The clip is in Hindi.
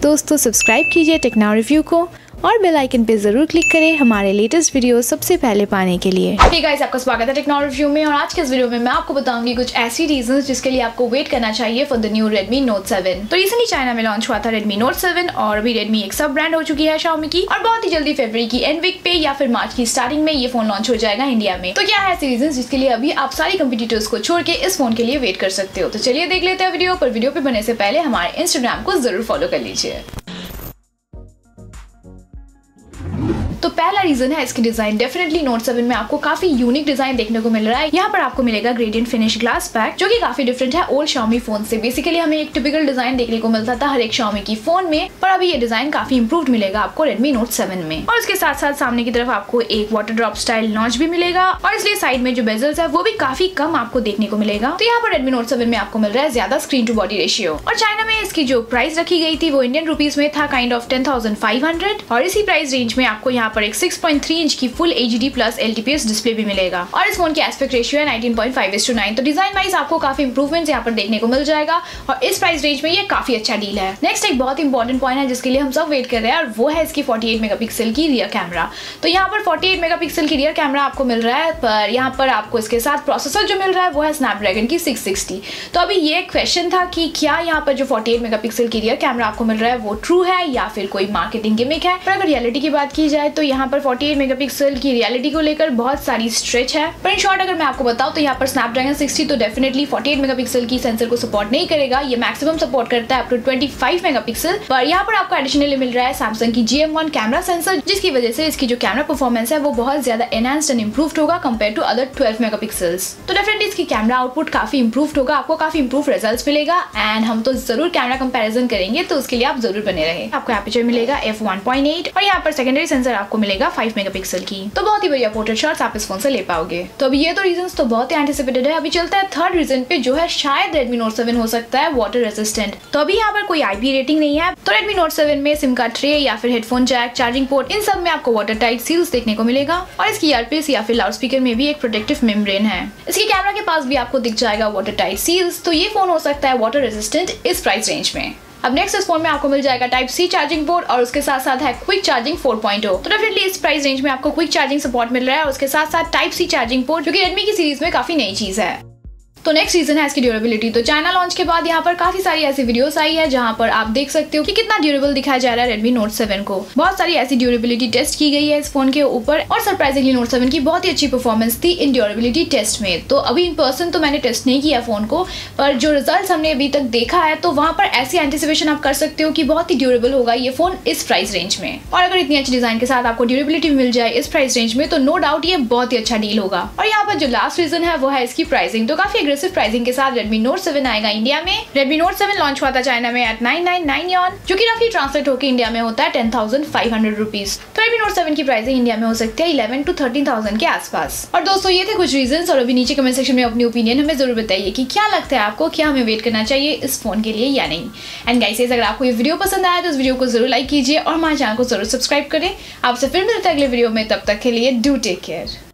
दोस्तों सब्सक्राइब कीजिए टेक्नो रिव्यू को और बेल आइकन पे जरूर क्लिक करें हमारे लेटेस्ट वीडियो सबसे पहले पाने के लिए। हे गाइस, आपका स्वागत है टेक्नो रिव्यू में। और आज के इस वीडियो में मैं आपको बताऊंगी कुछ ऐसी रीजंस जिसके लिए आपको वेट करना चाहिए for the new Redmi Note 7। तो रिसेंटली चाइना में लॉन्च हुआ था Redmi Note 7 और अभी Redmi एक सब ब्रांड हो चुकी है Xiaomi की, और बहुत ही जल्दी फरवरी की एंड वीक पे या फिर मार्च की स्टार्टिंग में ये फोन लॉन्च हो जाएगा इंडिया में। तो क्या है ऐसी रीजन जिसके लिए अभी आप सारी कंपटीटर्स को छोड़ के इस फोन के लिए वेट कर सकते हो? तो चलिए देख लेते हैं वीडियो। पर वीडियो पे बनने से पहले हमारे इंस्टाग्राम को जरूर फॉलो कर लीजिए। तो पहला रीजन है इसकी डिजाइन। डेफिनेटली Note 7 में आपको काफी यूनिक डिजाइन देखने को मिल रहा है। यहाँ पर आपको मिलेगा ग्रेडियंट फिनिश ग्लास पैक, जो कि काफी डिफरेंट है ओल्ड Xiaomi फोन से। बेसिकली हमें एक टिपिकल डिजाइन देखने को मिलता था हर एक Xiaomi की फोन में, पर अभी ये डिजाइन काफी इंप्रूव्ड मिलेगा आपको Redmi Note 7 में। और उसके साथ साथ सामने की तरफ आपको एक वाटर ड्रॉप स्टाइल नॉच भी मिलेगा, और इसलिए साइड में जो बेजल्स है वो भी काफी कम आपको देखने को मिलेगा। तो यहाँ पर Redmi Note 7 में आपको मिल रहा है ज्यादा स्क्रीन टू बॉडी रेशियो। और चाइना में इसकी जो प्राइस रखी गई थी वो इंडियन रुपीज में था काइंड ऑफ 10,500, और इसी प्राइस रेंज में आपको यहाँ पर एक 6.3 इंच की full HD plus LTPS display भी मिलेगा। और इस फोन की एस्पेक्ट रेशियो है 19.5:9। तो डिजाइन वाइज आपको काफी इंप्रूवमेंट्स यहाँ पर देखने को मिल जाएगा, और इस प्राइस रेंज में ये काफी अच्छा डील है। नेक्स्ट एक बहुत इंपॉर्टेंट पॉइंट है जिसके लिए हम सब वेट कर रहे हैं, और वो है इसकी 48 मेगापिक्सल की रियर कैमरा। तो यहाँ पर 48 मेगापिक्सल की रियर कैमरा आपको मिल रहा है, पर यहाँ पर आपको इसके साथ प्रोसेसर जो मिल रहा है वो है स्नैपड्रैगन की 660। तो अभी ये क्वेश्चन था कि क्या यहाँ पर जो 48 मेगापिक्सल की रियर कैमरा आपको मिल रहा है वो ट्रू है या फिर कोई मार्केटिंग गिमिक है। पर अगर रियलिटी की बात की जाए तो यहाँ पर 48 मेगापिक्सल की रियलिटी को लेकर बहुत सारी स्ट्रेच है। पर इन शॉर्ट अगर मैं आपको बताऊं तो यहाँ पर स्नैपड्रैगन 60 तो डेफिनेटली 48 मेगापिक्सल की सेंसर को सपोर्ट नहीं करेगा। ये मैक्सिमम सपोर्ट करता है अप टू 25 मेगापिक्सल। पर यहाँ पर आपको एडिशनली मिल रहा है सैमसंग की GM1 कैमरा सेंसर, जिसकी वजह से इसकी जो कैमरा परफॉर्मेंस है वो बहुत ज्यादा एनहांस्ड एंड इंप्रूव्ड होगा कंपेयर टू अदर 12 मेगापिक्सल्स। तो डेफिनेटली इसकी कैमरा आउटपुट काफी इंप्रूव्ड होगा, आपको काफी इंप्रूव रिजल्ट्स मिलेगा। एंड हम तो जरूर कैमरा कंपैरिजन करेंगे, तो उसके लिए आप जरूर बने रहे। आपको एपर्चर मिलेगा f1.8, और यहाँ पर सेकेंडरी सेंसर आपको मिलेगा 5 मेगापिक्सल की। तो बहुत ही बढ़िया पोर्ट्रेट शॉट्स आप इस फोन से ले पाओगे। तो अभी ये तो रीजंस तो बहुत ही एंटिसिपेटेड है। अभी चलता है थर्ड रीजन पे, जो है शायद Redmi Note 7 हो सकता है वाटर रेजिस्टेंट। तो अभी यहाँ पर कोई IP रेटिंग नहीं है। तो Redmi Note 7 में सिम कार्ड ट्रे या फिर हेडफोन जैक, चार्जिंग पोर्ट, इन सब में आपको वाटरटाइट सील्स देखने को मिलेगा, और इसकी ईयरपीस या फिर लाउडस्पीकर में भी एक प्रोटेक्टिव मेम्ब्रेन है। इसकी कैमरा के पास भी आपको दिख जाएगा वाटरटाइट सील्स। तो ये फोन हो सकता है वाटर रेजिस्टेंट इस प्राइस रेंज में। अब नेक्स्ट इस फोन में आपको मिल जाएगा Type-C चार्जिंग पोर्ट, और उसके साथ साथ है क्विक चार्जिंग 4.0। तो डेफिनेटली इस प्राइस रेंज में आपको क्विक चार्जिंग सपोर्ट मिल रहा है, और उसके साथ साथ Type-C चार्जिंग पोर्ट, जो कि Redmi की सीरीज में काफी नई चीज है। तो नेक्स्ट रीजन है इसकी ड्यूरेबिलिटी। तो चाइना लॉन्च के बाद यहाँ पर काफी सारी ऐसी वीडियोस आई है जहाँ पर आप देख सकते हो कि कितना ड्यूरेबल दिखाया जा रहा है Redmi Note 7 को। बहुत सारी ऐसी ड्यूरेबिलिटी टेस्ट की गई है इस फोन के ऊपर, और सरप्राइजिंगली Note 7 की बहुत ही अच्छी परफॉर्मेंस थी इन ड्यूरेबिलिटी टेस्ट में। तो अभी इन पर्सन तो मैंने टेस्ट नहीं किया फोन को, पर जो रिजल्ट हमने अभी तक देखा है तो वहाँ पर ऐसी एंटिसिपेशन आप कर सकते हो कि बहुत ही ड्यूरेबल होगा ये फोन इस प्राइस रेंज में। और अगर इतनी अच्छी डिजाइन के साथ आपको ड्यूरेबिलिटी मिल जाए इस प्राइस रेंज में, तो नो डाउट ये बहुत ही अच्छा डील होगा। और यहाँ पर जो लास्ट रीजन है वो है इसकी प्राइसिंग। तो काफी एग्रेसिव प्राइसिंग के साथ Redmi Note 7 आएगा इंडिया में। Redmi Note 7 लॉन्च हुआ था चाइना में at 999 yuan, जो कि रफली ट्रांसलेट होकर इंडिया में होता है 10,500 रुपीज। तो Redmi Note 7 की प्राइसिंग इंडिया में हो सकती है 11 to 13,000 के आसपास। और दोस्तों ये थे कुछ रीजंस, और अभी नीचे कमेंट सेक्शन में अपनी ओपिनियन हमें जरूर बताइए कि क्या लगता है आपको, क्या हमें वेट करना चाहिए इस फोन के लिए या नहीं। एंड गाइस, अगर आपको ये वीडियो पसंद आया तो इस वीडियो को जरूर लाइक कीजिए और हमारे चैनल को जरूर सब्सक्राइब करें। आपसे फिर मिलते हैं अगले वीडियो में, तब तक के लिए डू टेक केयर।